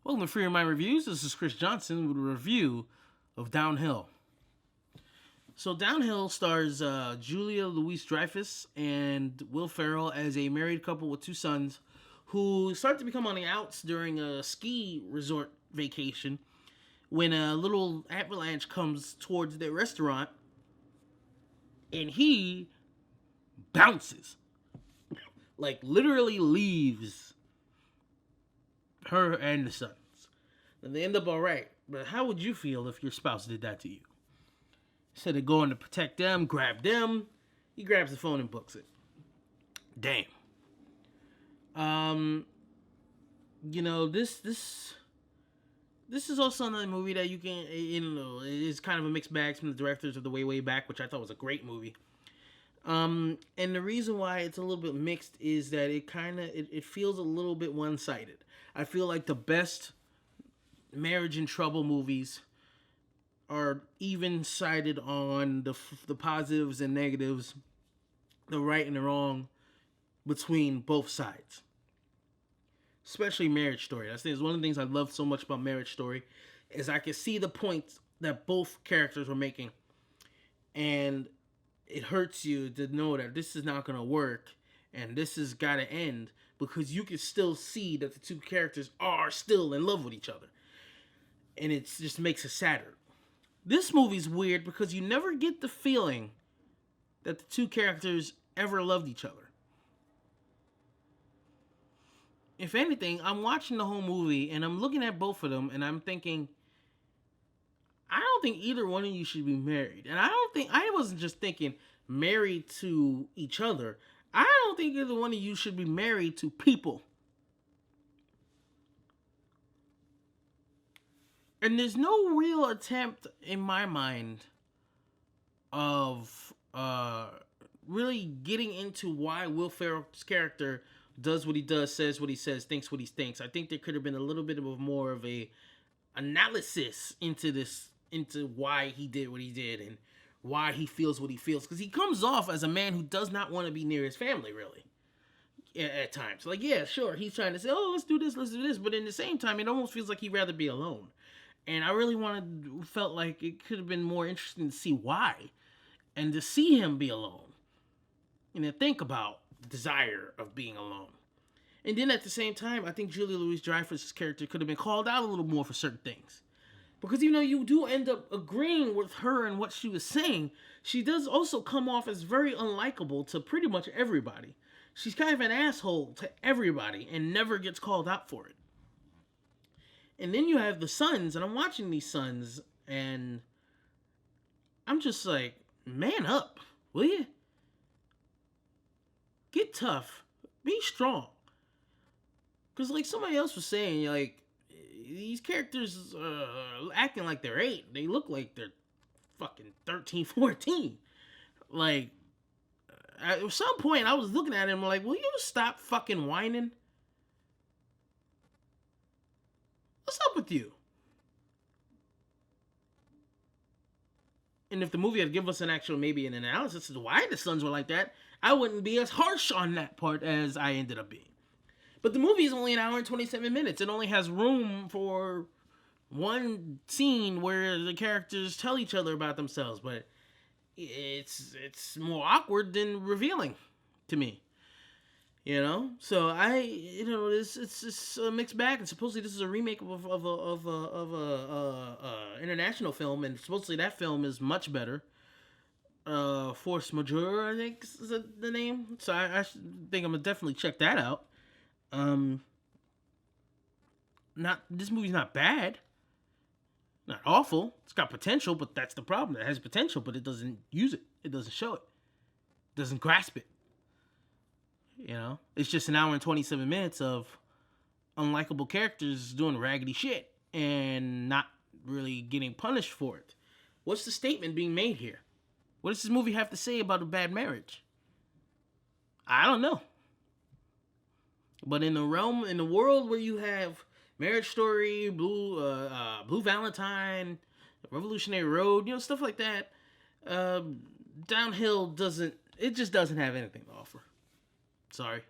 Welcome to Free Your Mind Reviews. This is Chris Johnson with a review of Downhill. So Downhill stars Julia Louis-Dreyfus and Will Ferrell as a married couple with two sons who start to become on the outs during a ski resort vacation when a little avalanche comes towards their restaurant and he bounces. Like literally leaves her and the sons. And they end up alright. But how would you feel if your spouse did that to you? Instead of going to protect them, grab them, he grabs the phone and books it. Damn. This is also another movie that you can, it's kind of a mixed bag from the directors of The Way Back, which I thought was a great movie. And the reason why it's a little bit mixed is that it feels a little bit one-sided. I feel like the best marriage in trouble movies are even-sided on the positives and negatives, the right and the wrong between both sides. Especially Marriage Story. I think it's one of the things I love so much about Marriage Story is I can see the points that both characters were making. And it hurts you to know that this is not going to work and this has got to end because you can still see that the two characters are still in love with each other. And it just makes it sadder. This movie's weird because you never get the feeling that the two characters ever loved each other. If anything, I'm watching the whole movie and I'm looking at both of them and I'm thinking, I don't think either one of you should be married. And I wasn't just thinking married to each other. I don't think either one of you should be married to people. And there's no real attempt in my mind of really getting into why Will Ferrell's character does what he does, says what he says, thinks what he thinks. I think there could have been a little bit of more of a analysis into why he did what he did and why he feels what he feels. Because he comes off as a man who does not want to be near his family, really. At times. Like, yeah, sure, he's trying to say, oh, let's do this. But in the same time, it almost feels like he'd rather be alone. And I really felt like it could have been more interesting to see why. And to see him be alone. And to think about the desire of being alone. And then at the same time, I think Julia Louis-Dreyfus' character could have been called out a little more for certain things. Because even though you do end up agreeing with her and what she was saying, she does also come off as very unlikable to pretty much everybody. She's kind of an asshole to everybody and never gets called out for it. And then you have the sons, and I'm watching these sons, and I'm just like, man up, will you? Get tough. Be strong. Because like somebody else was saying, like, these characters acting like they're 8. They look like they're fucking 13, 14. Like, at some point I was looking at him like, will you stop fucking whining? What's up with you? And if the movie had given us maybe an analysis as to why the sons were like that, I wouldn't be as harsh on that part as I ended up being. But the movie is only an hour and 27 minutes. It only has room for one scene where the characters tell each other about themselves, but it's more awkward than revealing to me. You know, so it's a mixed bag, and supposedly this is a remake of a international film, and supposedly that film is much better. Force Majeure, I think is the name. So I think I'm gonna definitely check that out. This movie's not bad, not awful. It's got potential, but that's the problem. It has potential, but it doesn't use it. It doesn't show it. It doesn't grasp it. You know, it's just an hour and 27 minutes of unlikable characters doing raggedy shit and not really getting punished for it. What's the statement being made here? What does this movie have to say about a bad marriage? I don't know. But in the world where you have Marriage Story, Blue Valentine, Revolutionary Road, stuff like that, Downhill just doesn't have anything to offer. Sorry.